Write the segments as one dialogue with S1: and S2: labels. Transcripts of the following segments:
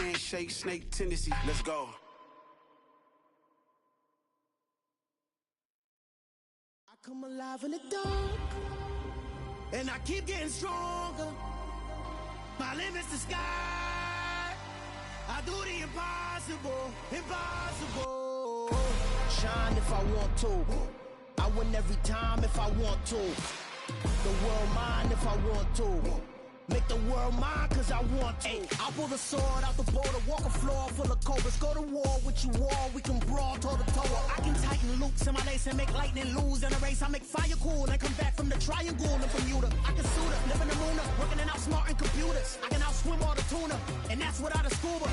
S1: handshake, snake tendency. Let's go. I come alive in the dark, and I keep getting stronger. My limit's the sky. I do the impossible, impossible. Shine if I want to. I win every time if I want to. The world mine if I want to. Make the world mine cause I want to. I'll pull the sword out the border, walk a floor full of cobras. Go to war with you all, we can brawl toe to toe. I can tighten loops in my lace and make lightning lose in a race. I make fire cool and come back from the triangle in Bermuda. I can suit up, live in the moon, working and outsmarting computers. I can outswim all the tuna, and that's without a scuba.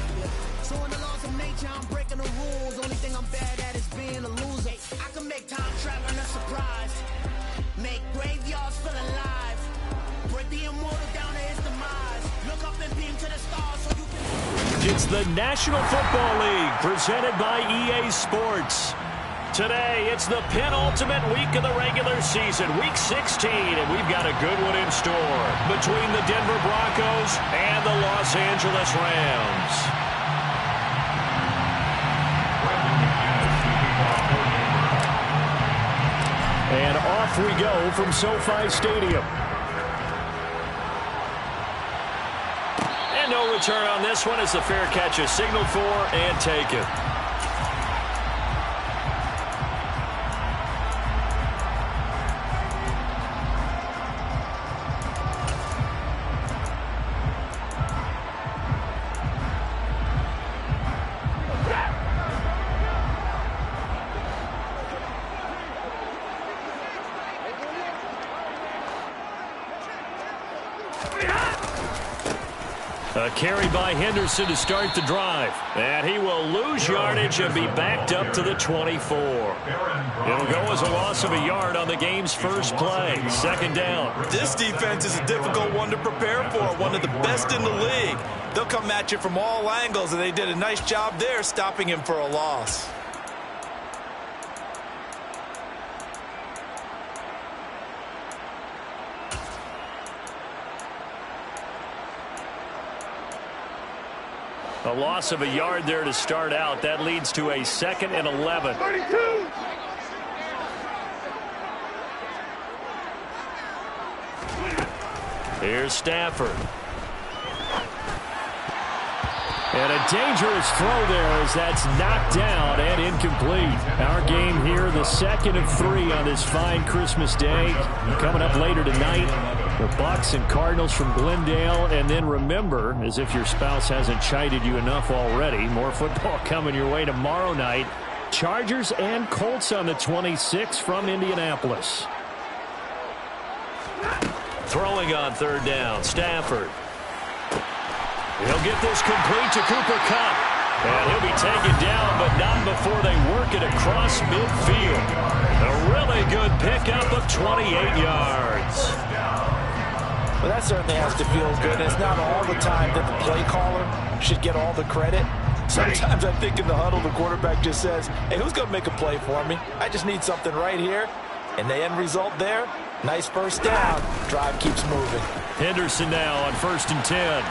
S1: So in the laws of nature, I'm breaking the rules. Only thing I'm bad at is being a loser. I can make time traveling a surprise. Make graveyards feel alive. Break the immortal down to his demise. Look up and beam to the stars so you can...
S2: It's the National Football League presented by EA Sports. Today, it's the penultimate week of the regular season, week 16, and we've got a good one in store between the Denver Broncos and the Los Angeles Rams. And off we go from SoFi Stadium. And no return on this one as the fair catch is signaled for and taken. A carry by Henderson to start the drive. And he will lose yardage and be backed up to the 24. It'll go as a loss of a yard on the game's first play. Second down.
S3: This defense is a difficult one to prepare for, one of the best in the league. They'll come at you from all angles, and they did a nice job there stopping him for a loss.
S2: A loss of a yard there to start out. That leads to a 2nd and 11.
S4: 32.
S2: Here's Stafford. And a dangerous throw there as that's knocked down and incomplete. Our game here, the 2nd of 3 on this fine Christmas day. Coming up later tonight, the Bucs and Cardinals from Glendale. And then remember, as if your spouse hasn't chided you enough already, more football coming your way tomorrow night. Chargers and Colts on the 26th from Indianapolis. Throwing on 3rd down, Stafford. He'll get this complete to Cooper Kupp. And he'll be taken down, but not before they work it across midfield. A really good pickup of 28 yards.
S3: Well, that certainly has to feel good. And it's not all the time that the play caller should get all the credit. Sometimes I think in the huddle, the quarterback just says, hey, who's going to make a play for me? I just need something right here. And the end result there, nice first down. Drive keeps moving.
S2: Henderson now on 1st and 10.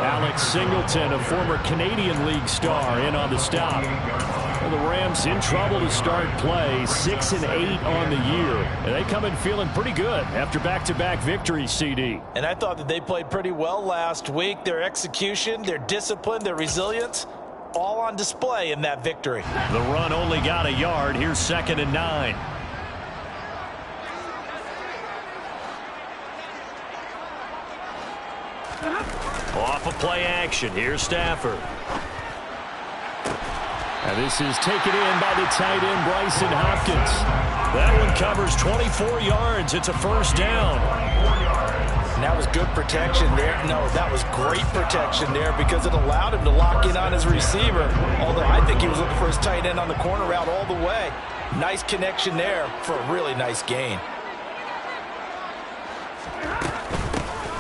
S2: Alex Singleton, a former Canadian League star, in on the stop. Well, the Rams in trouble to start play, 6 and 8 on the year. And they come in feeling pretty good after back-to-back victories, CD.
S3: And I thought that they played pretty well last week. Their execution, their discipline, their resilience, all on display in that victory.
S2: The run only got a yard. Here's 2nd and 9. Off of play action. Here's Stafford. And this is taken in by the tight end, Bryson Hopkins. That one covers 24 yards. It's a first down.
S3: And that was good protection there. No, that was great protection there because it allowed him to lock in on his receiver. Although I think he was looking for his tight end on the corner route all the way. Nice connection there for a really nice gain.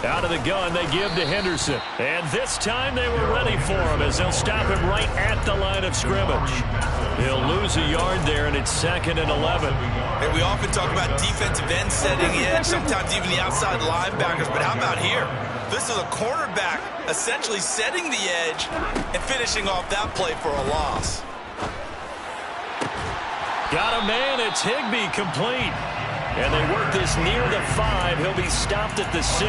S2: Out of the gun, they give to Henderson. And this time they were ready for him as they'll stop him right at the line of scrimmage. He'll lose a yard there, and it's 2nd and 11.
S4: And we often talk about defensive ends setting the edge, sometimes even the outside linebackers. But how about here? This is a cornerback essentially setting the edge and finishing off that play for a loss.
S2: Got a man. It's Higbee complete. And they work this near the 5. He'll be stopped at the 6.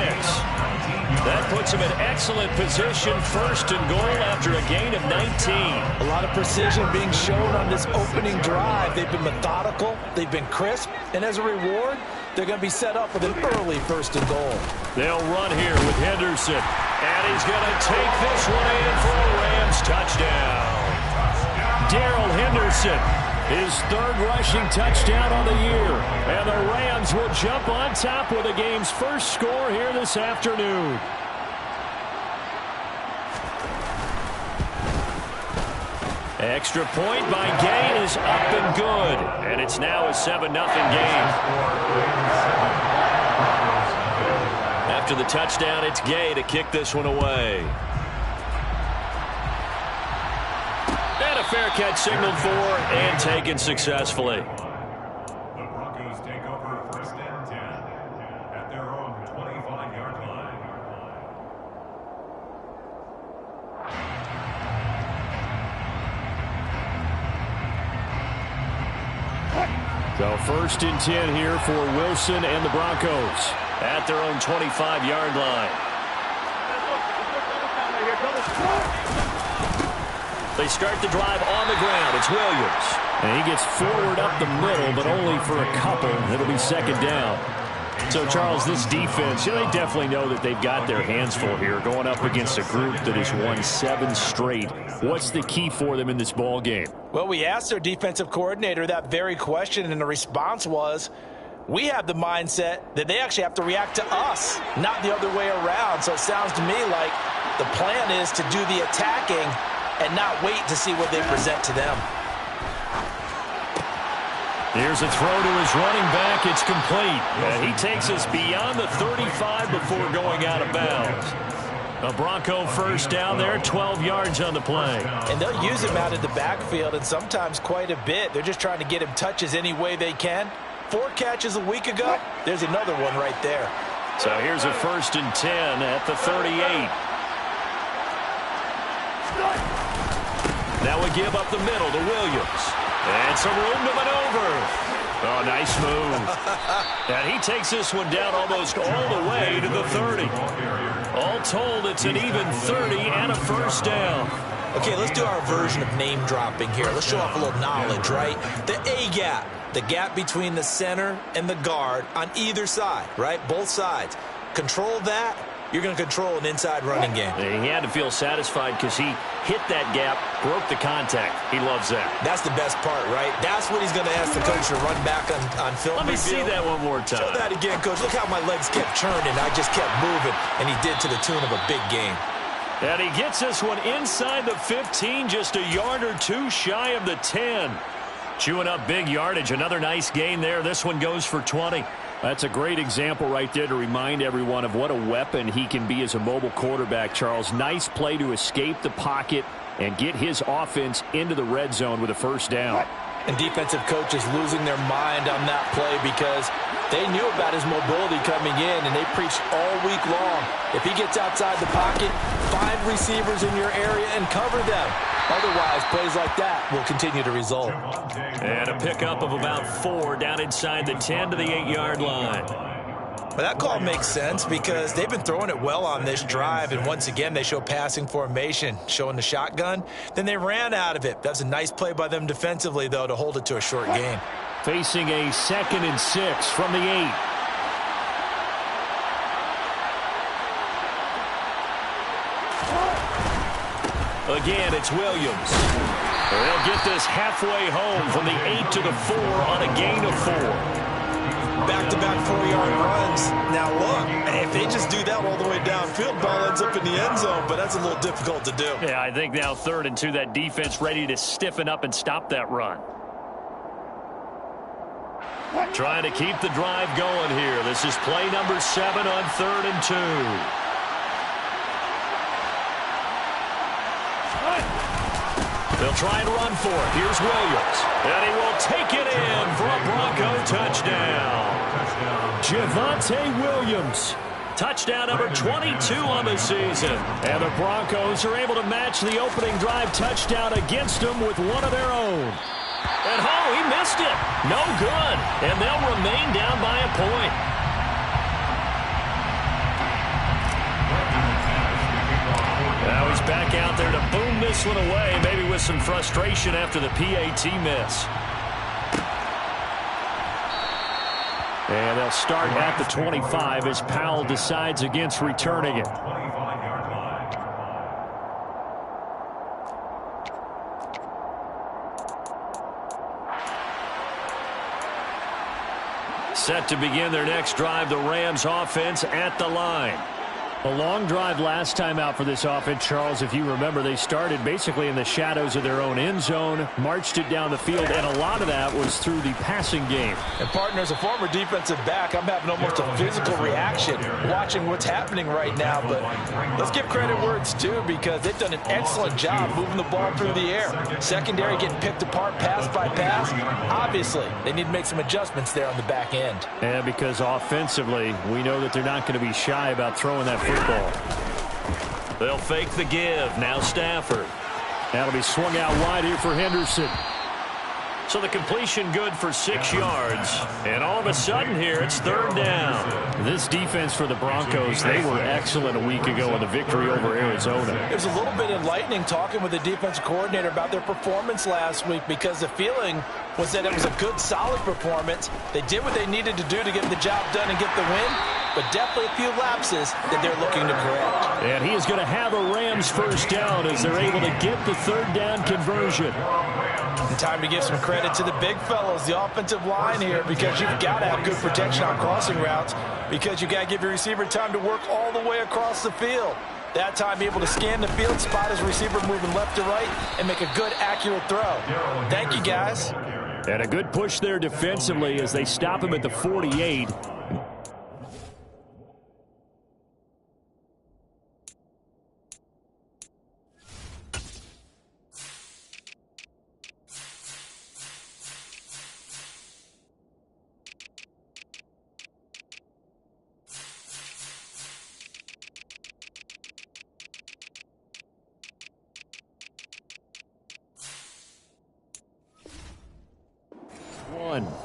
S2: That puts him in excellent position, 1st and goal after a gain of 19.
S3: A lot of precision being shown on this opening drive. They've been methodical, they've been crisp, and as a reward, they're going to be set up with an early 1st and goal.
S2: They'll run here with Henderson. And he's going to take this one in for a Rams touchdown. Darrell Henderson. His 3rd rushing touchdown on the year. And the Rams will jump on top with the game's first score here this afternoon. Extra point by Gay is up and good. And it's now a 7-0 game. After the touchdown, it's Gay to kick this one away. And a fair catch signaled for and taken successfully.
S5: The Broncos take over 1st and 10 at their own 25-yard line.
S2: So 1st and 10 here for Wilson and the Broncos at their own 25-yard line. They start the drive on the ground. It's Williams. And he gets forward up the middle, but only for a couple. It'll be 2nd down. So, Charles, this defense, they definitely know that they've got their hands full here, going up against a group that has won 7 straight. What's the key for them in this ball game?
S3: Well, we asked their defensive coordinator that very question, and the response was, we have the mindset that they actually have to react to us, not the other way around. So it sounds to me like the plan is to do the attacking and not wait to see what they present to them.
S2: Here's a throw to his running back. It's complete. And he takes us beyond the 35 before going out of bounds. A Bronco 1st down there, 12 yards on the play.
S3: And they'll use him out of the backfield, and sometimes quite a bit. They're just trying to get him touches any way they can. 4 catches a week ago. There's another one right there.
S2: So here's a 1st and 10 at the 38. Now we give up the middle to Williams. And some room to maneuver. Oh, nice move. And he takes this one down almost all the way to the 30. All told, it's an even 30 and a 1st down.
S3: Okay, let's do our version of name dropping here. Let's show off a little knowledge, right? The A-gap, the gap between the center and the guard on either side, right? Both sides. Control that. You're going to control an inside running game.
S2: He had to feel satisfied because he hit that gap, broke the contact. He loves that.
S3: That's the best part, right? That's what he's going to ask the coach to run back on film.
S2: Let me see that one more time.
S3: Show that again, coach. Look how my legs kept churning. I just kept moving, and he did to the tune of a big game.
S2: And he gets this one inside the 15, just a yard or 2 shy of the 10. Chewing up big yardage. Another nice gain there. This one goes for 20. That's a great example right there to remind everyone of what a weapon he can be as a mobile quarterback, Charles. Nice play to escape the pocket and get his offense into the red zone with a 1st down.
S3: And defensive coaches losing their mind on that play because they knew about his mobility coming in, and they preached all week long. If he gets outside the pocket, find receivers in your area and cover them. Otherwise, plays like that will continue to result.
S2: And a pickup of about 4 down inside the 10 to the 8-yard line.
S3: But that call makes sense because they've been throwing it well on this drive, and once again, they show passing formation, showing the shotgun. Then they ran out of it. That's a nice play by them defensively, though, to hold it to a short gain.
S2: Facing a 2nd and 6 from the 8. Again, it's Williams. They'll get this halfway home from the 8 to the 4 on a gain of 4.
S3: Back-to-back 4-yard runs. Now, look, if they just do that all the way downfield, ball ends up in the end zone, but that's a little difficult to do.
S2: Yeah, I think now 3rd and 2, that defense ready to stiffen up and stop that run. Trying to keep the drive going here. This is play number 7 on 3rd and 2. They'll try and run for it. Here's Williams. And he will take it in for a Bronco touchdown. Javonte Williams. Touchdown number 22 on the season. And the Broncos are able to match the opening drive touchdown against them with one of their own. And he missed it. No good. And they'll remain down by a point. Now he's back out there to boom this one away, maybe with some frustration after the PAT miss. And they'll start at the 25 as Powell decides against returning it. Set to begin their next drive, the Rams offense at the line. A long drive last time out for this offense, Charles. If you remember, they started basically in the shadows of their own end zone, marched it down the field, and a lot of that was through the passing game.
S3: And, partner, as a former defensive back, I'm having almost a physical reaction watching what's happening right now. But let's give credit where it's due, because they've done an excellent job moving the ball through the air. Secondary getting picked apart pass by pass. Obviously, they need to make some adjustments there on the back end.
S2: And because offensively, we know that they're not going to be shy about throwing that football. They'll fake the give. Now Stafford. That'll be swung out wide here for Henderson. So the completion good for 6 yards. And all of a sudden here, it's 3rd down. This defense for the Broncos, they were excellent a week ago in the victory over Arizona.
S3: It was a little bit enlightening talking with the defensive coordinator about their performance last week, because the feeling was that it was a good, solid performance. They did what they needed to do to get the job done and get the win, but definitely a few lapses that they're looking to correct.
S2: And he is going to have a Rams first down as they're able to get the 3rd down conversion.
S3: And time to give some credit to the big fellows, the offensive line here, because you've got to have good protection on crossing routes, because you got to give your receiver time to work all the way across the field. That time, be able to scan the field, spot his receiver moving left to right, and make a good, accurate throw. Thank you, guys.
S2: And a good push there defensively as they stop him at the 48.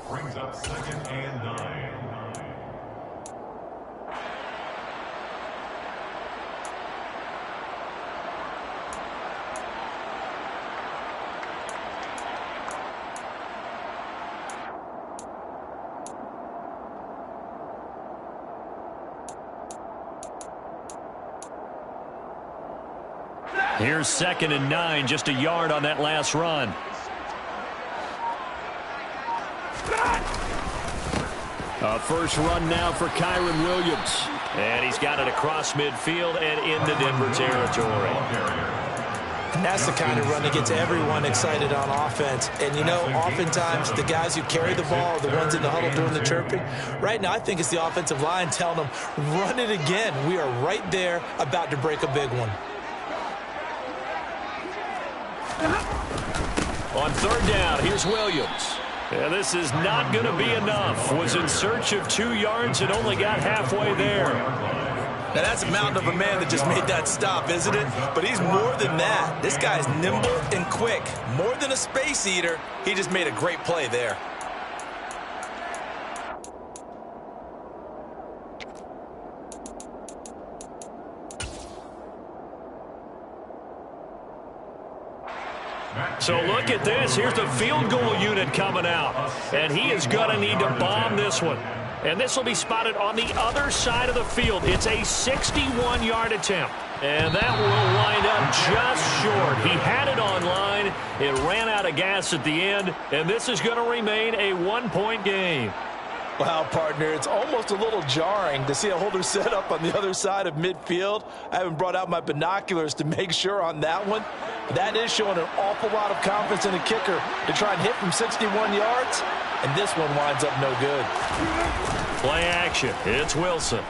S5: Brings up 2nd and 9.
S2: Here's 2nd and 9, just a yard on that last run. First run now for Kyren Williams. And he's got it across midfield and into Denver territory.
S3: And that's the kind of run that gets everyone excited on offense. And, you know, oftentimes the guys who carry the ball are the ones in the huddle doing the chirping. Right now, I think it's the offensive line telling them, run it again. We are right there about to break a big one.
S2: On 3rd down, here's Williams. Yeah, this is not going to be enough. Was in search of 2 yards and only got halfway there.
S4: Now that's a mountain of a man that just made that stop, isn't it? But he's more than that. This guy's nimble and quick. More than a space eater, he just made a great play there.
S2: So look at this. Here's the field goal unit coming out. And he is going to need to bomb this one. And this will be spotted on the other side of the field. It's a 61-yard attempt. And that will wind up just short. He had it on line. It ran out of gas at the end. And this is going to remain a 1-point game.
S3: Wow, partner, it's almost a little jarring to see a holder set up on the other side of midfield. I haven't brought out my binoculars to make sure on that one. That is showing an awful lot of confidence in the kicker to try and hit from 61 yards. and this one winds up no good.
S2: Play action. It's Wilson.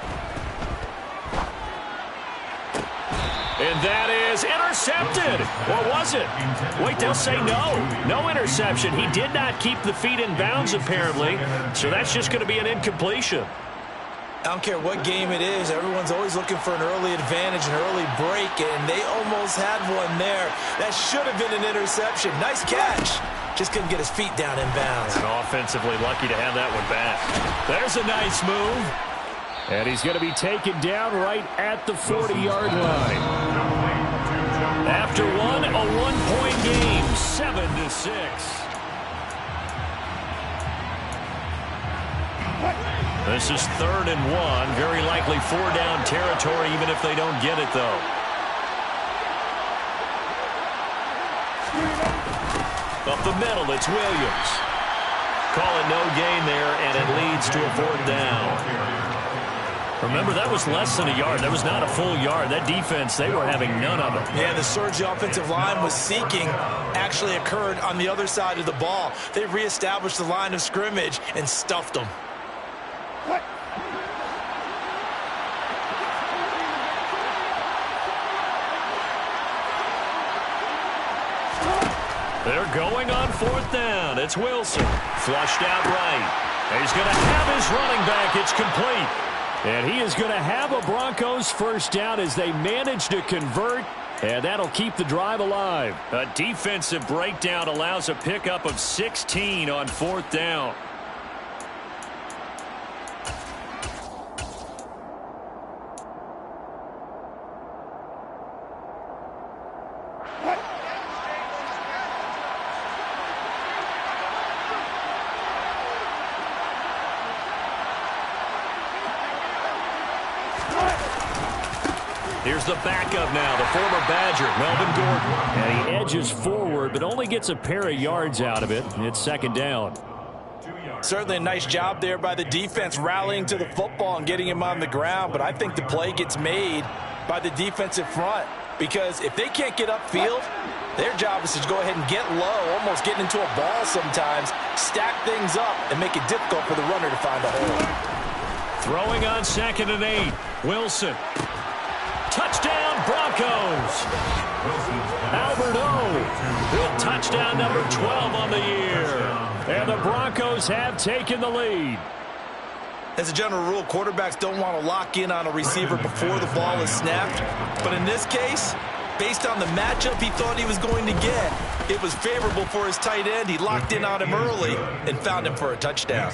S2: And that is intercepted. Or was it? Wait, they'll say no. No interception. He did not keep the feet in bounds, apparently. So that's just going to be an incompletion.
S3: I don't care what game it is. Everyone's always looking for an early advantage, an early break, and they almost had one there. That should have been an interception. Nice catch. Just couldn't get his feet down in bounds.
S2: And offensively lucky to have that one back. There's a nice move. And he's going to be taken down right at the 40-yard line. After one, a one-point game, 7-6. This is 3rd and 1. Very likely 4-down territory, even if they don't get it, though. Up the middle, it's Williams. Call it no gain there, and it leads to a 4th down. Remember, that was less than a yard. That was not a full yard. That defense, they were having none of it.
S3: Yeah, the surge the offensive line was seeking actually occurred on the other side of the ball. They reestablished the line of scrimmage and stuffed them.
S2: They're going on 4th down. It's Wilson. Flushed out right. He's going to have his running back. It's complete. And he is going to have a Broncos 1st down as they manage to convert. And that'll keep the drive alive. A defensive breakdown allows a pickup of 16 on 4th down. Here's the backup now, the former Badger, Melvin Gordon. And he edges forward, but only gets a pair of yards out of it. It's 2nd down.
S3: Certainly a nice job there by the defense rallying to the football and getting him on the ground, but I think the play gets made by the defensive front because if they can't get upfield, their job is to go ahead and get low, almost getting into a ball sometimes, stack things up, and make it difficult for the runner to find a hole.
S2: Throwing on 2nd and 8, Wilson. Touchdown, Broncos. Albert O with touchdown number 12 on the year. And the Broncos have taken the lead.
S3: As a general rule, quarterbacks don't want to lock in on a receiver before the ball is snapped. But in this case, based on the matchup he thought he was going to get, it was favorable for his tight end. He locked in on him early and found him for a touchdown.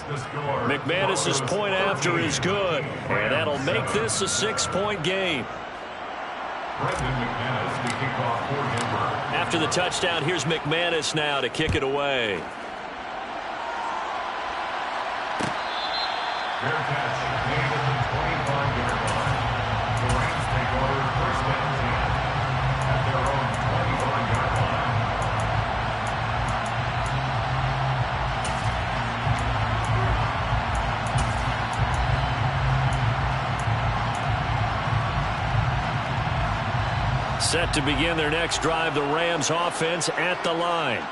S2: McManus's point after is good. And that'll make this a 6-point game. After the touchdown, here's McManus now to kick it away.
S5: Fair catch made at the 25-yard line. The Rams take over 1st and 10 at their own 25-yard line.
S2: Set to begin their next drive, the Rams offense at the line.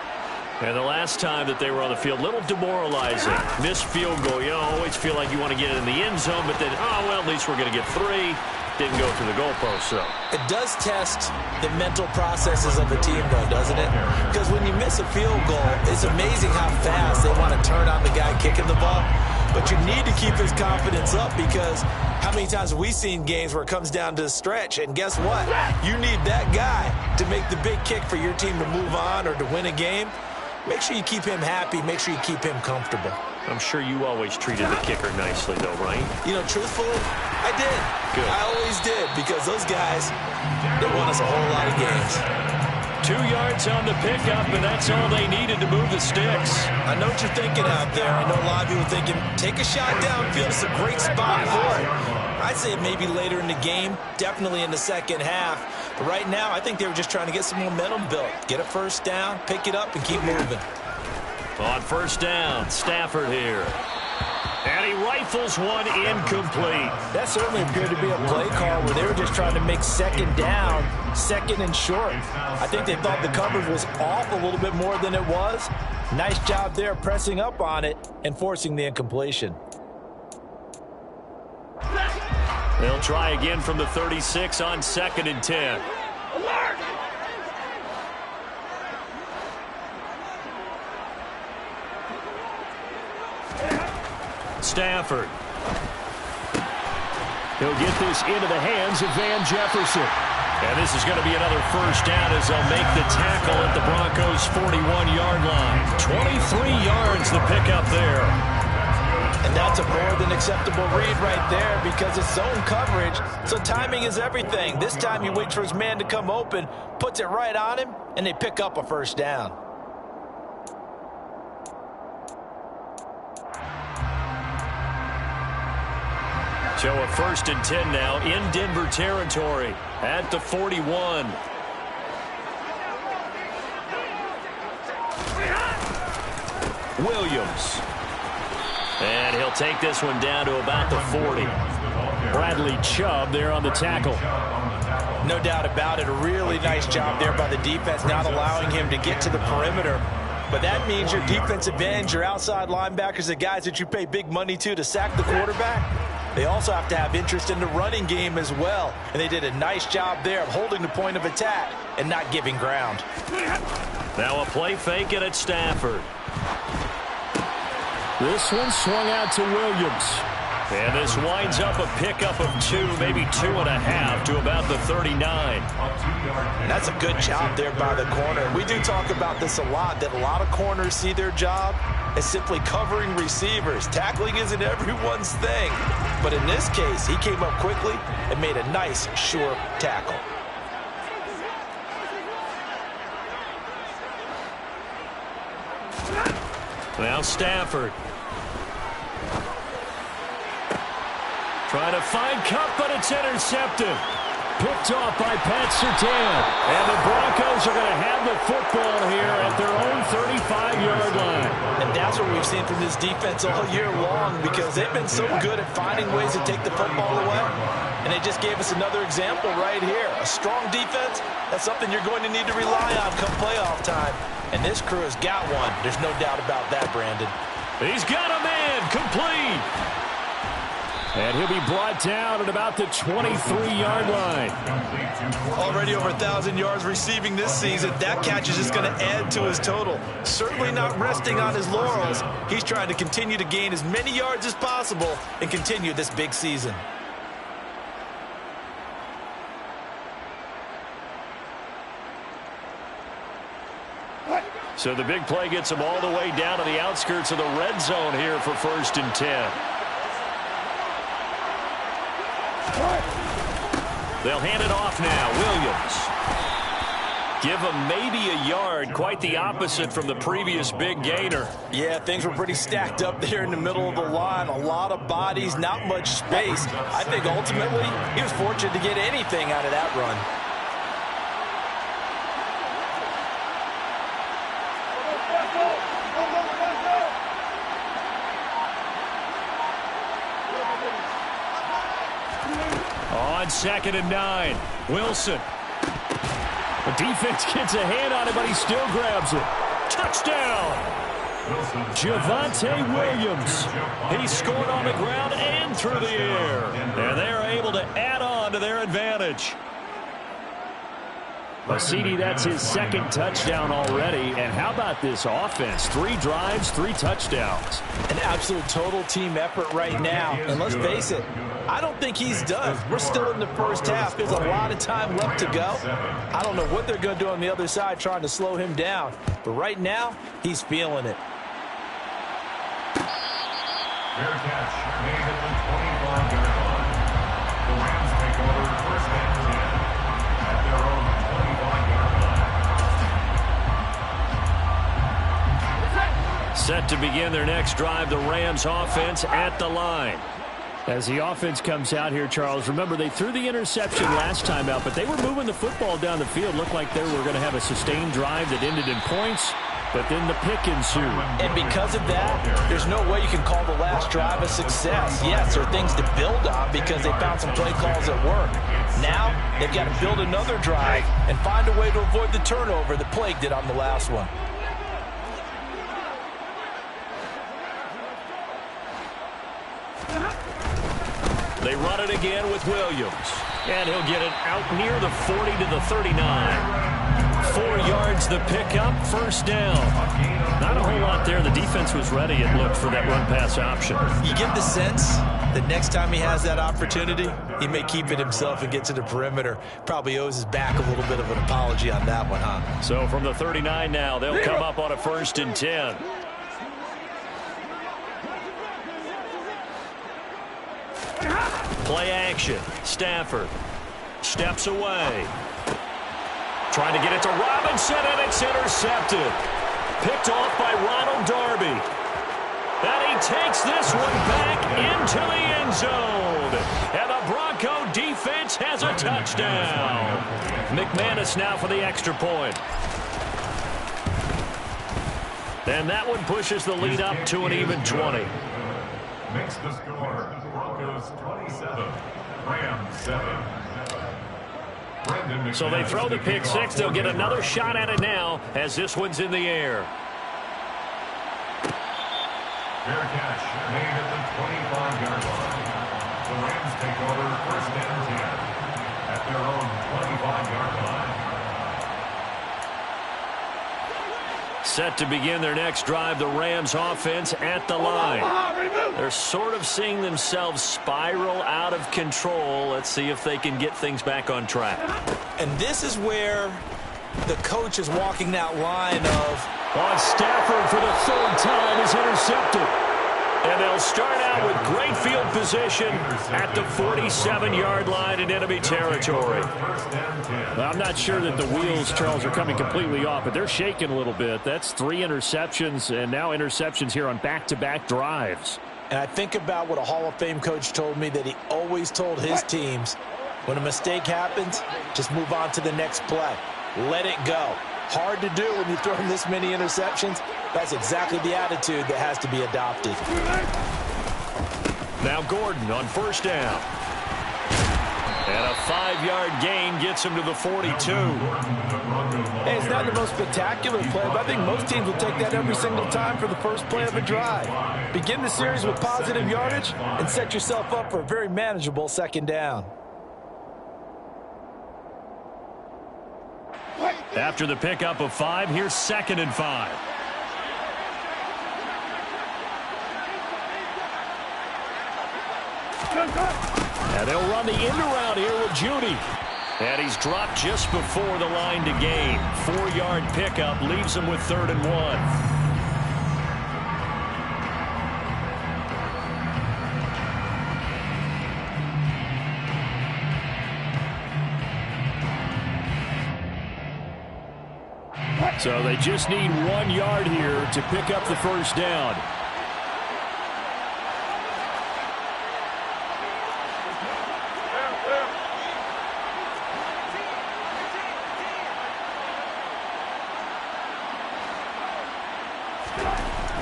S2: And the last time that they were on the field, a little demoralizing. Missed field goal. You always feel like you want to get it in the end zone, but then, oh, well, at least we're going to get 3. Didn't go through the goalpost, so.
S3: It does test the mental processes of the team, though, doesn't it? Because when you miss a field goal, it's amazing how fast they want to turn on the guy kicking the ball. But you need to keep his confidence up because how many times have we seen games where it comes down to the stretch? And guess what? You need that guy to make the big kick for your team to move on or to win a game. Make sure you keep him happy. Make sure you keep him comfortable.
S2: I'm sure you always treated the kicker nicely, though, right?
S3: You know, truthfully, I did.
S2: Good.
S3: I always did because those guys, they won us a whole lot of games.
S2: 2 yards on the pickup, and that's all they needed to move the sticks.
S3: I know what you're thinking out there. I know a lot of people thinking, take a shot downfield. It's a great spot for it. I'd say maybe later in the game, definitely in the second half. But right now, I think they were just trying to get some momentum built. Get a 1st down, pick it up, and keep moving.
S2: On 1st down, Stafford here. And he rifles one incomplete.
S3: That certainly appeared to be a play call where they were just trying to make second down, second and short. I think they thought the coverage was off a little bit more than it was. Nice job there pressing up on it and forcing the incompletion.
S2: They'll try again from the 36 on 2nd and 10. Stafford. He'll get this into the hands of Van Jefferson. And this is going to be another first down as they'll make the tackle at the Broncos' 41-yard line. 23 yards the pickup there.
S3: And that's a more than acceptable read right there because it's zone coverage, so timing is everything. This time he waits for his man to come open, puts it right on him, and they pick up a first down.
S2: So a 1st and 10 now in Denver territory at the 41. Williams. And he'll take this one down to about the 40. Bradley Chubb there on the tackle.
S3: No doubt about it. A really nice job there by the defense, not allowing him to get to the perimeter. But that means your defensive ends, your outside linebackers, the guys that you pay big money to sack the quarterback, they also have to have interest in the running game as well. And they did a nice job there of holding the point of attack and not giving ground.
S2: Now a play fake it at Stafford. This one swung out to Williams. And this winds up a pickup of 2, maybe 2.5 to about the 39.
S3: That's a good job there by the corner. We do talk about this a lot, that a lot of corners see their job as simply covering receivers. Tackling isn't everyone's thing. But in this case, he came up quickly and made a nice, sure tackle.
S2: Now Stafford. Trying to find Kupp, but it's intercepted. Picked off by Pat Surtain. And the Broncos are going to have the football here at their own 35-yard line.
S3: And that's what we've seen from this defense all year long because they've been so good at finding ways to take the football away. And they just gave us another example right here. A strong defense, that's something you're going to need to rely on come playoff time. And this crew has got one. There's no doubt about that, Brandon.
S2: He's got a man complete. And he'll be brought down at about the 23-yard line.
S4: Already over 1,000 yards receiving this season. That catch is just going to add to his total. Certainly not resting on his laurels. He's trying to continue to gain as many yards as possible and continue this big season.
S2: So the big play gets him all the way down to the outskirts of the red zone here for 1st and 10. They'll hand it off now. Williams. Give him maybe a yard. Quite the opposite from the previous big gainer.
S3: Yeah, things were pretty stacked up there in the middle of the line. A lot of bodies, not much space. I think ultimately he was fortunate to get anything out of that run.
S2: On 2nd and 9, Wilson. The defense gets a hand on it, but he still grabs it. Touchdown! Javonte Williams. He scored on the ground and through the air. And they're able to add on to their advantage. CD, that's his 2nd touchdown already. And how about this offense? 3 drives, 3 touchdowns.
S3: An absolute total team effort right now. And let's face it, I don't think he's done. We're still in the first half. There's a lot of time left to go. I don't know what they're going to do on the other side trying to slow him down. But right now, he's feeling it.
S5: Fair catch made at the 25-yard line. The Rams take over 1st and 10 at their own 25-yard line.
S2: Set to begin their next drive, the Rams offense at the line. As the offense comes out here, Charles, remember they threw the interception last time out, but they were moving the football down the field. Looked like they were going to have a sustained drive that ended in points. but then the pick ensued.
S3: And because of that, there's no way you can call the last drive a success. Yes, there are things to build on because they found some play calls that work. Now, they've got to build another drive and find a way to avoid the turnover that plagued it on the last one.
S2: They run it again with Williams. And he'll get it out near the 40 to the 39. 4 yards the pickup, first down. Not a whole lot there. The defense was ready, it looked, for that run-pass option.
S4: You get the sense that next time he has that opportunity, he may keep it himself and get to the perimeter. Probably owes his back a little bit of an apology on that one, huh?
S2: So from the 39 now, they'll come up on a 1st and 10. Play action. Stafford steps away. Trying to get it to Robinson, and it's intercepted. Picked off by Ronald Darby. And he takes this one back into the end zone. And the Bronco defense has a touchdown. McManus now for the extra point. And that one pushes the lead up to an even 20.
S5: Makes the score Broncos 27, Rams 7.
S2: So they throw the pick six. They'll get another shot at it now as this one's in the air.
S5: Fair catch made at the 25-yard line. The Rams take over 1st and 10 at their own 25-yard line.
S2: Set to begin their next drive, the Rams offense at the line. They're sort of seeing themselves spiral out of control. Let's see if they can get things back on track.
S4: And this is where the coach is walking that line of...
S2: Stafford for the 3rd time is intercepted. And they'll start out with great field position at the 47-yard line in enemy territory. I'm not sure that the wheels, Charles, are coming completely off, but they're shaking a little bit. That's 3 interceptions, and now interceptions here on back-to-back drives.
S3: And I think about what a Hall of Fame coach told me, that he always told his teams, when a mistake happens, just move on to the next play. Let it go. Hard to do when you throw this many interceptions. That's exactly the attitude that has to be adopted.
S2: Now Gordon on 1st down. And a 5-yard gain gets him to the 42.
S3: Hey, it's not the most spectacular play, but I think most teams will take that every single time for the first play of a drive. Begin the series with positive yardage and set yourself up for a very manageable 2nd down.
S2: After the pickup of 5, here's 2nd and 5. And they'll run the end around here with Judy. And he's dropped just before the line to gain. 4-yard pickup leaves him with 3rd and 1. So they just need 1 yard here to pick up the 1st down.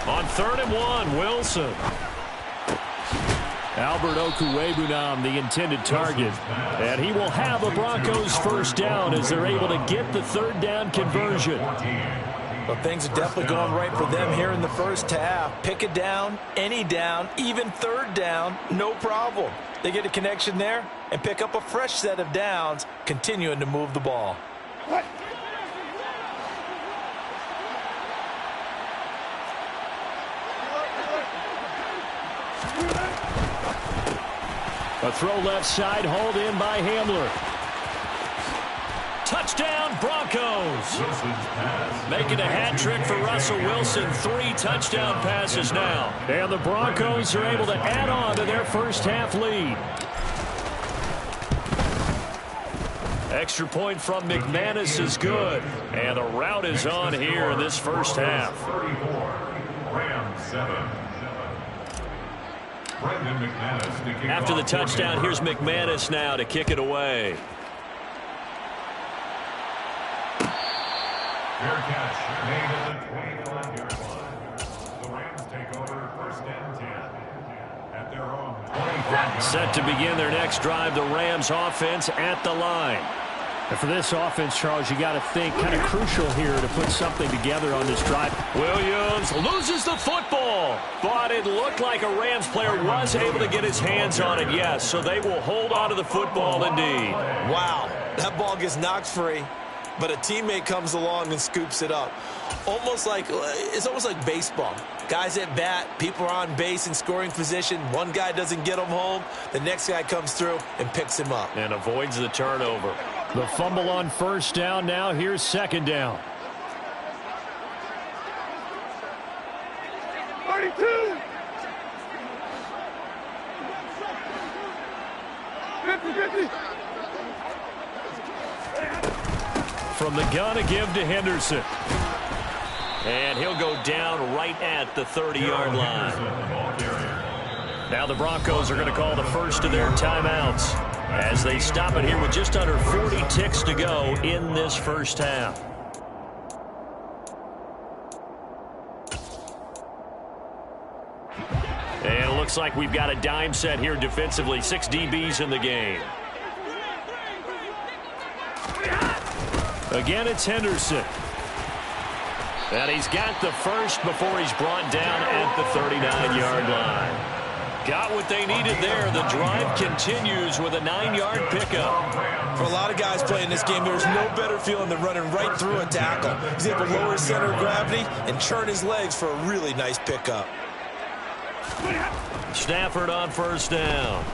S2: On 3rd and 1, Wilson. Albert Okwuegbunam, the intended target. And he will have a Broncos 1st down as they're able to get the 3rd down conversion.
S3: Well, things are definitely going right for them here in the first half. Pick a down, any down, even 3rd down, no problem. They get a connection there and pick up a fresh set of downs, continuing to move the ball.
S2: A throw left side, hauled in by Hamler. Touchdown, Broncos. Making a hat trick for Russell Wilson. 3 touchdown passes now. And the Broncos are able to add on to their first half lead. Extra point from McManus is good. And the route is on here in this first half.
S5: 34, Rams 7.
S2: After the touchdown, here's McManus now to kick it away.
S5: Fair catch made at the 25-yard line. The Rams take over 1st and 10 at their own 25-yard
S2: Set to begin their next drive, the Rams offense at the line. And for this offense, Charles, you got to think kind of crucial here to put something together on this drive. Williams loses the football, but it looked like a Rams player was able to get his hands on it, yes. So they will hold on to the football indeed.
S3: Wow, that ball gets knocked free, but a teammate comes along and scoops it up. It's almost like baseball. Guys at bat, people are on base in scoring position. One guy doesn't get him home. The next guy comes through and picks him up.
S2: And avoids the turnover. The fumble on first down. Now here's second down.
S6: 32. 50-50.
S2: From the gun, a give to Henderson. And he'll go down right at the 30-yard line. Now the Broncos are going to call the first of their timeouts as they stop it here with just under 40 ticks to go in this first half. And it looks like we've got a dime set here defensively. 6 DBs in the game. Again, it's Henderson. And he's got the first before he's brought down at the 39-yard line. Got what they needed there. The drive continues with a 9-yard pickup.
S3: For a lot of guys playing this game, there's no better feeling than running right through a tackle. He's able to lower his center of gravity and churn his legs for a really nice pickup.
S2: Stafford on first down.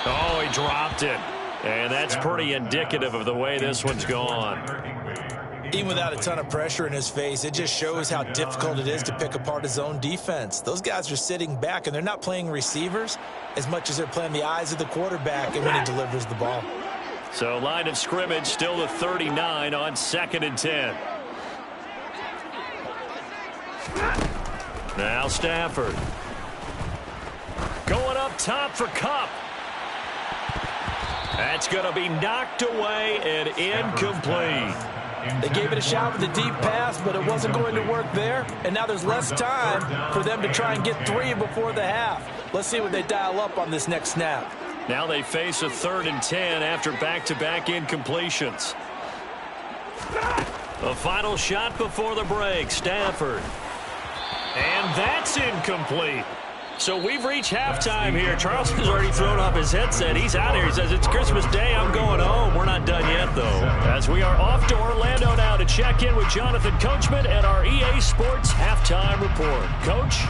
S2: Oh, he dropped it. And that's pretty indicative of the way this one's gone.
S3: Even without a ton of pressure in his face, it just shows how difficult it is to pick apart his own defense. Those guys are sitting back, and they're not playing receivers as much as they're playing the eyes of the quarterback and when he delivers the ball.
S2: So line of scrimmage still the 39 on 2nd and 10. Now Stafford. Going up top for Kupp. That's going to be knocked away and incomplete.
S3: They gave it a shot with a deep pass, but it wasn't going to work there. And now there's less time for them to try and get 3 before the half. Let's see what they dial up on this next snap.
S2: Now they face a 3rd and 10 after back-to-back incompletions. The final shot before the break, Stafford. And that's incomplete. So we've reached halftime here. Charles has already thrown off his headset. He's out here. He says, it's Christmas Day. I'm going home. We're not done yet, though. As we are off to Orlando now to check in with Jonathan Coachman and our EA Sports Halftime Report. Coach?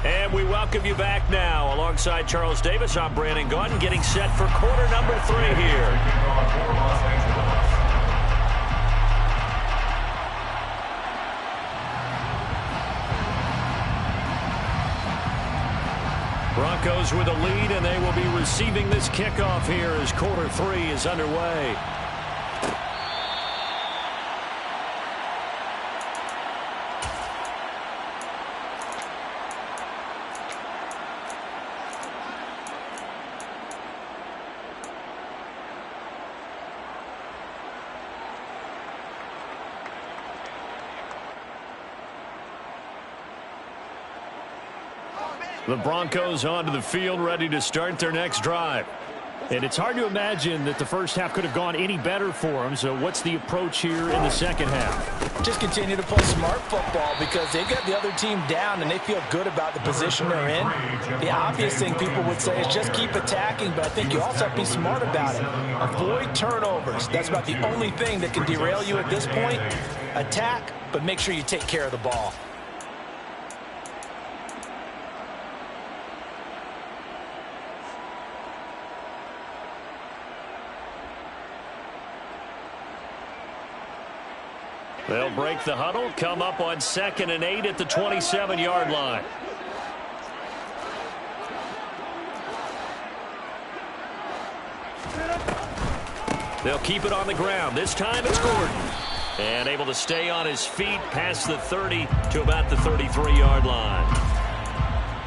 S2: And we welcome you back now. Alongside Charles Davis, I'm Brandon Gaudin, getting set for quarter number 3 here. Broncos with a lead, and they will be receiving this kickoff here as quarter 3 is underway. The Broncos onto the field, ready to start their next drive. And it's hard to imagine that the first half could have gone any better for them. So what's the approach here in the second half?
S3: Just continue to play smart football because they've got the other team down and they feel good about the position they're in. The obvious thing people would say is just keep attacking, but I think you also have to be smart about it. Avoid turnovers. That's about the only thing that can derail you at this point. Attack, but make sure you take care of the ball.
S2: They'll break the huddle, come up on 2nd and 8 at the 27-yard line. They'll keep it on the ground. This time it's Gordon. And able to stay on his feet past the 30 to about the 33-yard line.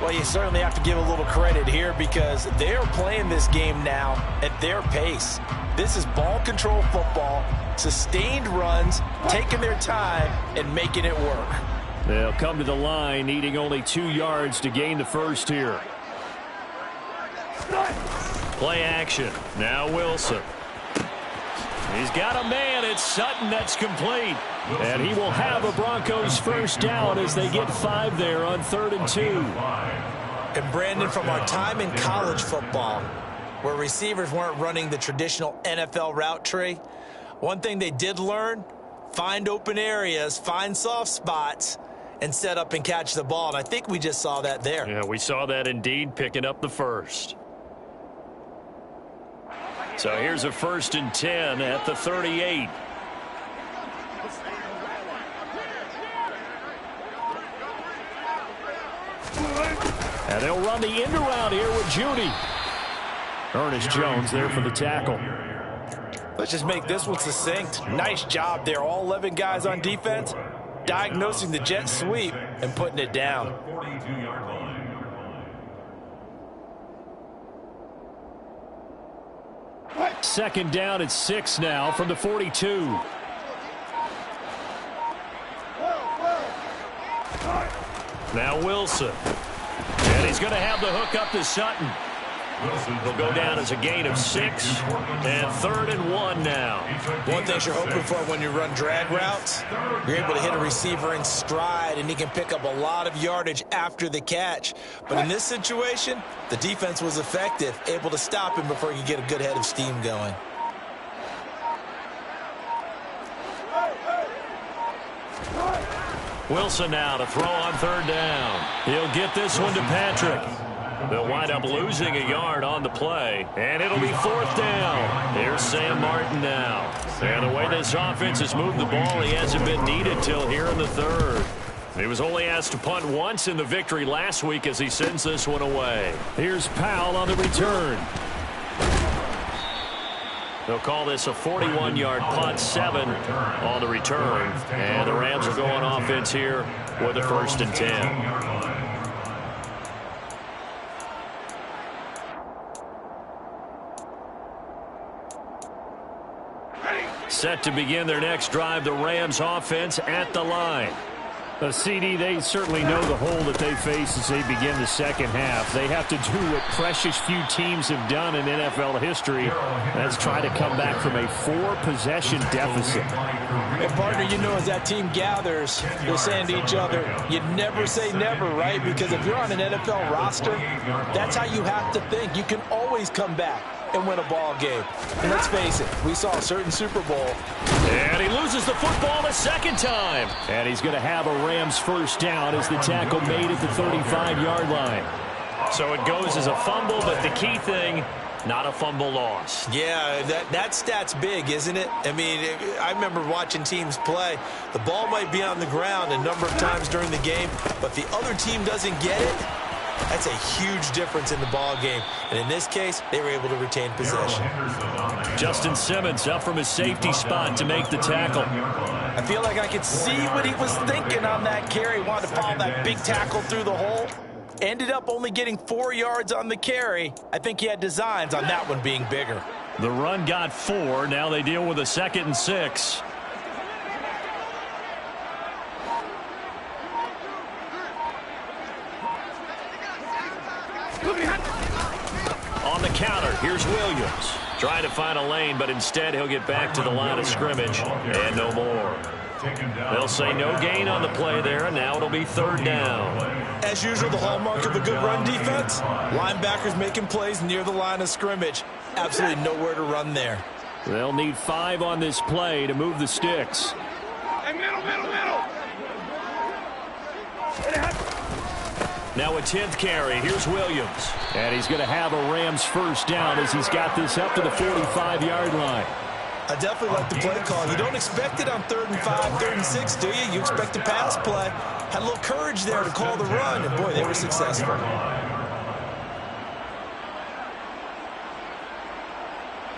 S3: Well, you certainly have to give a little credit here because they're playing this game now at their pace. This is ball control football, sustained runs, taking their time, and making it work.
S2: They'll come to the line, needing only 2 yards to gain the first here. Play action. Now Wilson. He's got a man. It's Sutton that's complete. And he will have a Broncos first down as they get 5 there on 3rd and 2.
S3: And Brandon, from our time in college football, where receivers weren't running the traditional NFL route tree, one thing they did learn, find open areas, find soft spots, and set up and catch the ball. And I think we just saw that there.
S2: Yeah, we saw that indeed, picking up the first. So here's a 1st and 10 at the 38. And they'll run the end around here with Judy. Ernest Jones there for the tackle.
S3: Let's just make this one succinct. Nice job there. All 11 guys on defense diagnosing the jet sweep and putting it down.
S2: Second down at 6 now from the 42. Now Wilson. And he's going to have the hook up to Sutton. He'll go down as a gain of 6. And 3rd and 1 now.
S3: One thing you're hoping for when you run drag routes, you're able to hit a receiver in stride, and he can pick up a lot of yardage after the catch. But in this situation, the defense was effective, able to stop him before he could get a good head of steam going.
S2: Wilson now to throw on 3rd down. He'll get this one to Patrick. They'll wind up losing a yard on the play, and it'll be 4th down. Here's Sam Martin now. And the way this offense has moved the ball, he hasn't been needed till here in the 3rd. He was only asked to punt once in the victory last week as he sends this one away. Here's Powell on the return. They'll call this a 41-yard punt, 7 on the return. And the Rams will go on offense here with a 1st and 10. Set to begin their next drive, the Rams offense at the line. CD, they certainly know the hole that they face as they begin the second half. They have to do what precious few teams have done in NFL history. That's try to come back from a 4-possession deficit.
S3: And partner, you know, as that team gathers, they're saying to each other, you never say never, right? Because if you're on an NFL roster, that's how you have to think. You can always come back and win a ball game. And let's face it, we saw a certain Super Bowl.
S2: And he loses the football the second time. And he's going to have a Rams first down as the tackle made at the 35-yard line. So it goes as a fumble, but the key thing, not a fumble loss.
S3: Yeah, that stat's big, isn't it? I mean, I remember watching teams play. The ball might be on the ground a number of times during the game, but the other team doesn't get it. That's a huge difference in the ball game. And in this case, they were able to retain possession.
S2: Justin Simmons up from his safety spot to make the tackle.
S3: I feel like I could see what he was thinking on that carry. Wanted to follow that big tackle through the hole. Ended up only getting 4 yards on the carry. I think he had designs on that one being bigger.
S2: The run got 4. Now they deal with a 2nd and 6. On the counter, here's Williams. Trying to find a lane, but instead he'll get back to the line of scrimmage. And no more. They'll say no gain on the play there, and now it'll be 3rd down.
S3: As usual, the hallmark of a good run defense, linebackers making plays near the line of scrimmage. Absolutely nowhere to run there.
S2: They'll need 5 on this play to move the sticks.
S6: Hey, middle.
S2: Now a 10th carry. Here's Williams. And he's going to have a Rams first down as he's got this up to the 45-yard line.
S3: I definitely like the play call. You don't expect it on 3rd and 5, 3rd and 6, do you? You expect a pass play. Had a little courage there to call the run, and boy, they were successful.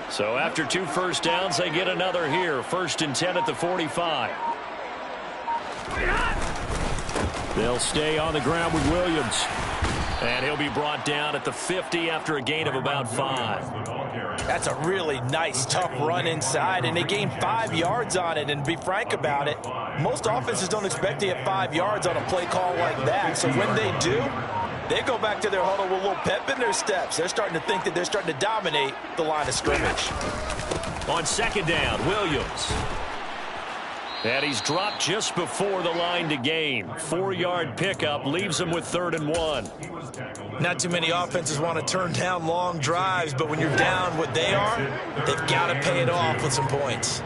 S2: So after 2 first downs, they get another here. 1st and 10 at the 45. They'll stay on the ground with Williams. And he'll be brought down at the 50 after a gain of about 5.
S3: That's a really nice, tough run inside, and they gained 5 yards on it. And to be frank about it, most offenses don't expect to get 5 yards on a play call like that. So when they do, they go back to their huddle with a little pep in their steps. They're starting to think that they're starting to dominate the line of scrimmage.
S2: On second down, Williams. And he's dropped just before the line to gain. 4-yard pickup leaves him with 3rd and 1.
S3: Not too many offenses want to turn down long drives, but when you're down what they are, they've got to pay it off with some points.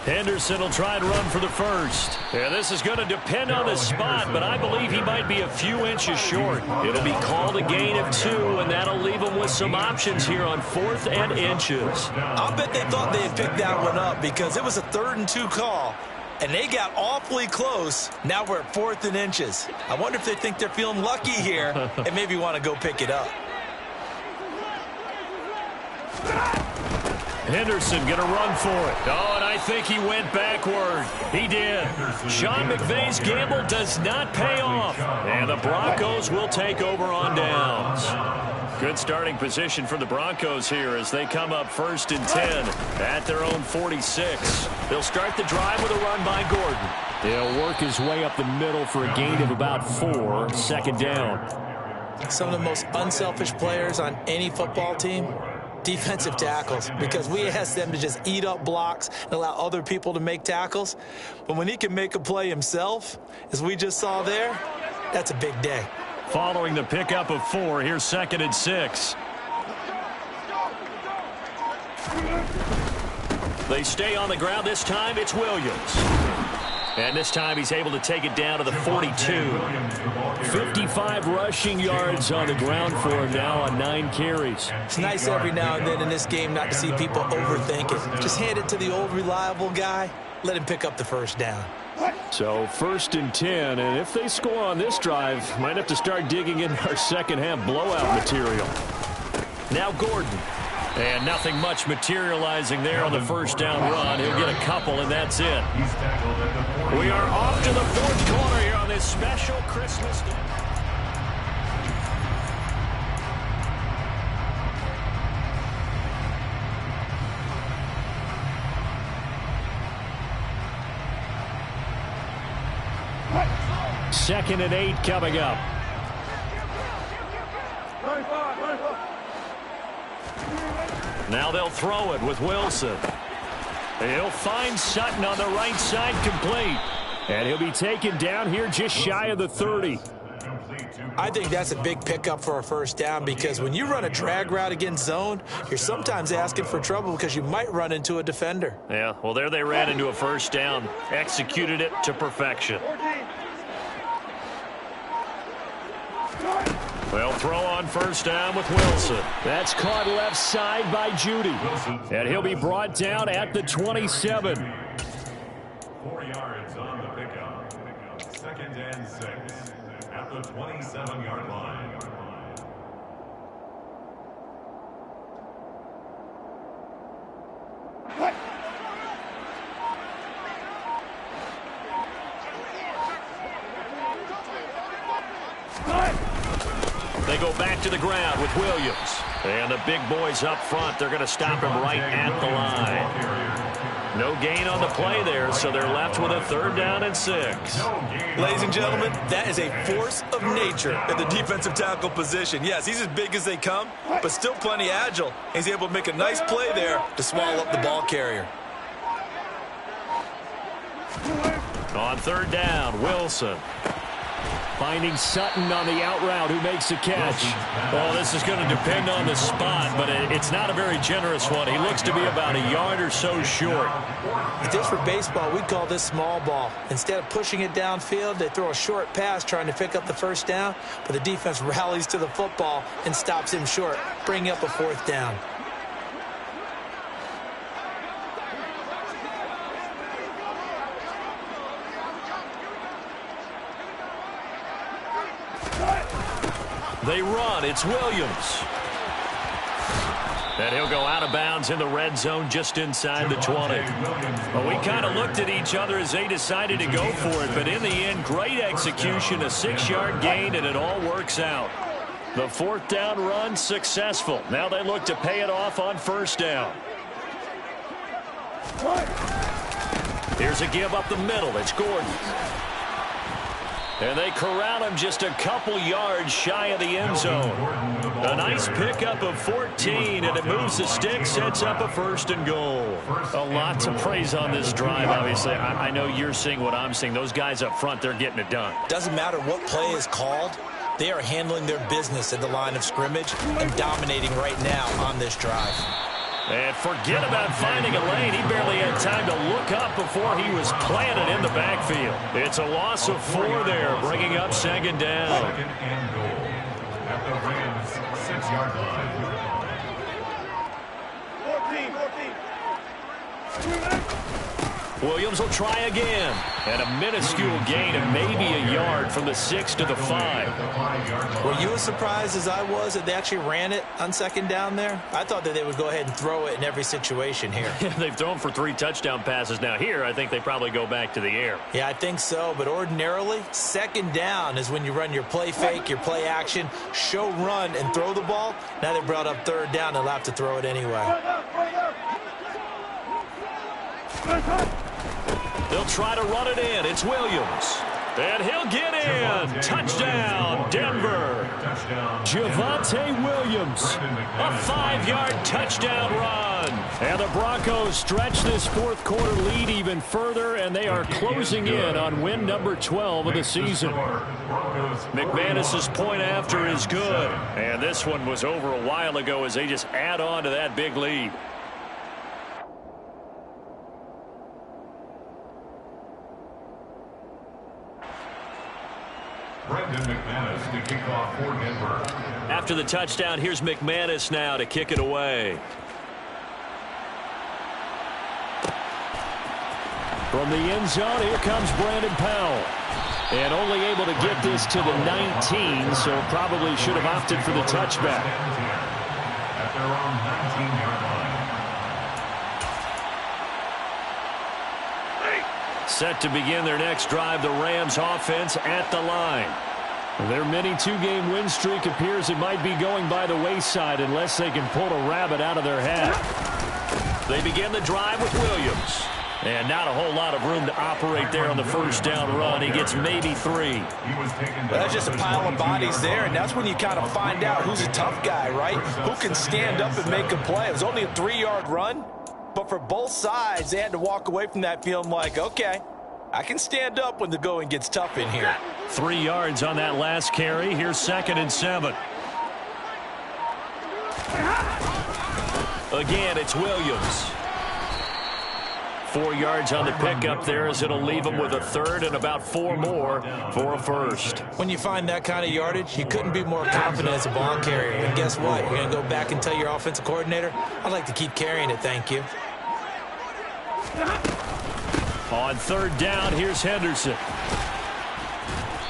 S2: Henderson will try and run for the first. Yeah, this is going to depend on the spot, but I believe he might be a few inches short. It'll be called a gain of 2, and that'll leave him with some options here on 4th and inches.
S3: I'll bet they thought they had picked that one up because it was a 3rd and 2 call, and they got awfully close. Now we're at 4th and inches. I wonder if they think they're feeling lucky here and maybe want to go pick it up.
S2: Henderson going to run for it. Oh, and I think he went backward. He did. Sean McVay's gamble does not pay off. And the Broncos will take over on downs. Good starting position for the Broncos here as they come up 1st and 10 at their own 46. They'll start the drive with a run by Gordon. He'll work his way up the middle for a gain of about 4, 2nd down.
S3: Some of the most unselfish players on any football team, defensive tackles, because we ask them to just eat up blocks and allow other people to make tackles. But when he can make a play himself, as we just saw there, that's a big day.
S2: Following the pickup of 4, here's 2nd and 6. They stay on the ground. This time it's Williams. And this time he's able to take it down to the 42. 55 rushing yards on the ground for him now on 9 carries.
S3: It's nice every now and then in this game not to see people overthink it. Just hand it to the old reliable guy. Let him pick up the 1st down.
S2: So 1st and 10, and if they score on this drive, might have to start digging in our second half blowout material. Now Gordon. And nothing much materializing there on the 1st down run. He'll get a couple, and that's it. We are off to the 4th quarter here on this special Christmas day. Second and 8 coming up. Now they'll throw it with Wilson. He'll find Sutton on the right side, complete. And he'll be taken down here just shy of the 30.
S3: I think that's a big pickup for a 1st down because when you run a drag route against zone, you're sometimes asking for trouble because you might run into a defender.
S2: Yeah, well, there they ran into a 1st down. Executed it to perfection. They'll throw on 1st down with Wilson. That's caught left side by Judy. And he'll be brought down at the 27.
S5: 4 yards on the pickup. 2nd and 6 at the 27-yard line.
S2: They go back to the ground with Williams. And the big boys up front, they're going to stop him right at the line. No gain on the play there, so they're left with a 3rd down and 6.
S3: Ladies and gentlemen, that is a force of nature at the defensive tackle position. Yes, he's as big as they come, but still plenty agile. He's able to make a nice play there to swallow up the ball carrier.
S2: On 3rd down, Wilson. Finding Sutton on the out route who makes the catch. Well, this is going to depend on the spot, but it's not a very generous one. He looks to be about a yard or so short.
S3: Just for baseball, we'd call this small ball. Instead of pushing it downfield, they throw a short pass trying to pick up the 1st down, but the defense rallies to the football and stops him short, bringing up a 4th down.
S2: They run. It's Williams. And he'll go out of bounds in the red zone just inside the 20. Well, we kind of looked at each other as they decided to go for it, but in the end, great execution, a 6-yard gain, and it all works out. The fourth down run successful. Now they look to pay it off on first down. Here's a give up the middle. It's Gordon. And they corral him just a couple yards shy of the end zone. A nice pickup of 14, and it moves the stick, sets up a 1st and goal. A lot to praise on this drive, obviously. I know you're seeing what I'm seeing. Those guys up front, they're getting it done.
S3: Doesn't matter what play is called. They are handling their business at the line of scrimmage and dominating right now on this drive.
S2: And forget about finding a lane. He barely had time to look up before he was planted in the backfield. It's a loss of 4 there, bringing up 2nd down.
S5: 2nd and goal at the Rams' 6-yard line.
S6: 14.
S2: Williams will try again. And a minuscule gain of maybe a yard from the 6 to the 5.
S3: Were you as surprised as I was that they actually ran it on 2nd down there? I thought that they would go ahead and throw it in every situation here.
S2: They've thrown for 3 touchdown passes. Now here, I think they probably go back to the air.
S3: Yeah, I think so. But ordinarily, 2nd down is when you run your play fake, your play action, show run, and throw the ball. Now they brought up 3rd down. They'll have to throw it anyway.
S2: They'll try to run it in. It's Williams. And he'll get in. Touchdown, Denver. Javonte Williams. A 5-yard touchdown run. And the Broncos stretch this fourth quarter lead even further, and they are closing in on win number 12 of the season. McManus's point after is good. And this one was over a while ago as they just add on to that big lead.
S5: Brendan McManus to kick off for Denver.
S2: After the touchdown, here's McManus now to kick it away. From the end zone, here comes Brandon Powell. And only able to get this to the 19, so probably should have opted for the touchback.
S5: At their own 19-yard line.
S2: Set to begin their next drive, the Rams offense at the line. Their mini 2-game win streak appears it might be going by the wayside unless they can pull a rabbit out of their hat. They begin the drive with Williams. And not a whole lot of room to operate there on the first down run. He gets maybe 3.
S3: Well, that's just a pile of bodies there, and that's when you kind of find out who's a tough guy, right? Who can stand up and make a play. It was only a 3-yard run, but for both sides, they had to walk away from that feeling like, okay, I can stand up when the going gets tough in here.
S2: 3 yards on that last carry. Here's 2nd and 7. Again, it's Williams. 4 yards on the pickup there as it'll leave them with a 3rd and about 4 more for a 1st.
S3: When you find that kind of yardage, you couldn't be more confident as a ball carrier. And guess what? You're going to go back and tell your offensive coordinator, I'd like to keep carrying it, thank you.
S2: On 3rd down, here's Henderson.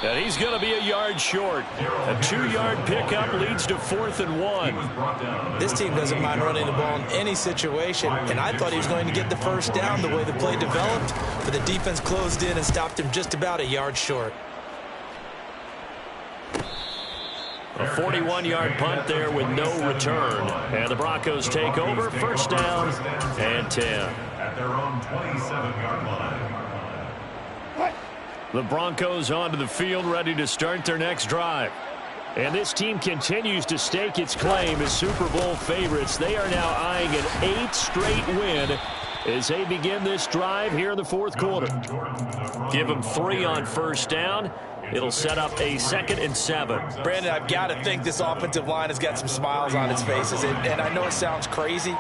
S2: And he's going to be a yard short. A 2-yard pickup leads to 4th and 1.
S3: This team doesn't mind running the ball in any situation, and I thought he was going to get the first down the way the play developed, but the defense closed in and stopped him just about a yard short.
S2: A 41-yard punt there with no return. And the Broncos take over, 1st down and 10.
S5: At their own 27-yard line.
S2: The Broncos onto the field, ready to start their next drive. And this team continues to stake its claim as Super Bowl favorites. They are now eyeing an 8th straight win as they begin this drive here in the fourth quarter. Give them 3 on first down. It'll set up a 2nd and 7.
S3: Brandon, I've got to think this offensive line has got some smiles on its faces. And I know it sounds crazy,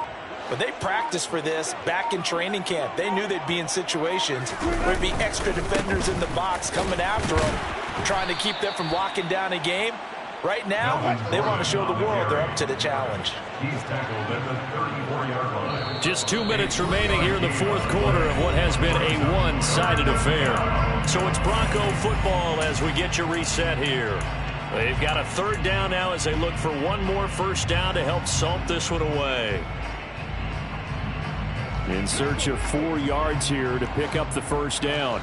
S3: but they practiced for this back in training camp. They knew they'd be in situations where there'd be extra defenders in the box coming after them, trying to keep them from locking down a game. Right now, they want to show the world they're up to the challenge.
S5: He's tackled at the 34-yard line.
S2: Just 2 minutes remaining here in the fourth quarter of what has been a one-sided affair. So it's Bronco football as we get you reset here. They've got a third down now as they look for one more first down to help salt this one away. In search of 4 yards here to pick up the first down.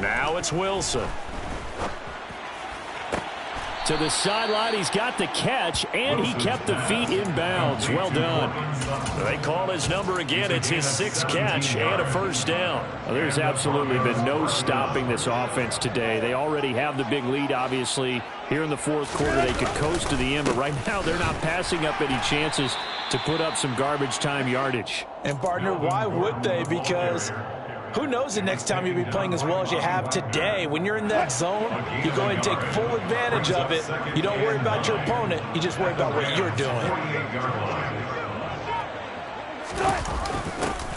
S2: Now it's Wilson. To the sideline, he's got the catch, and he kept the feet in bounds. Well done. They call his number again. It's his 6th catch and a first down. Well, there's absolutely been no stopping this offense today. They already have the big lead, obviously. Here in the 4th quarter, they could coast to the end, but right now they're not passing up any chances to put up some garbage time yardage.
S3: And, partner, why would they? Because who knows the next time you'll be playing as well as you have today. When you're in that zone, you go ahead and take full advantage of it. You don't worry about your opponent. You just worry about what you're doing.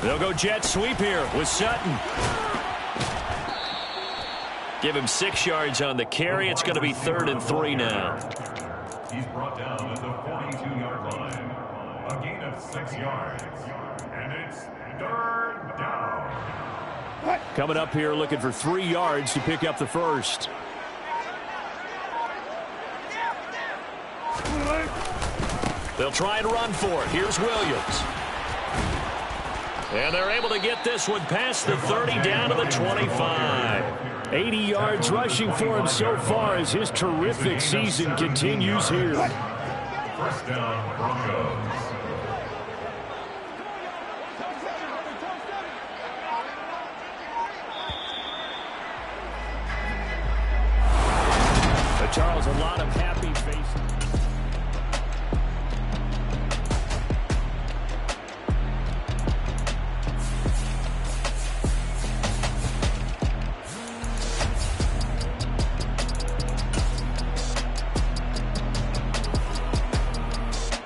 S2: They'll go jet sweep here with Sutton. Give him 6 yards on the carry. It's going to be 3rd and 3 now.
S5: He's brought down at the 42-yard line. A gain of 6 yards. And it's 3rd down.
S2: Coming up here looking for 3 yards to pick up the first. They'll try and run for it. Here's Williams. And they're able to get this one past the 30 down to the 25. 80 yards rushing for him so far as his terrific season continues here.
S5: First down, Broncos.
S2: Charles, a lot of happy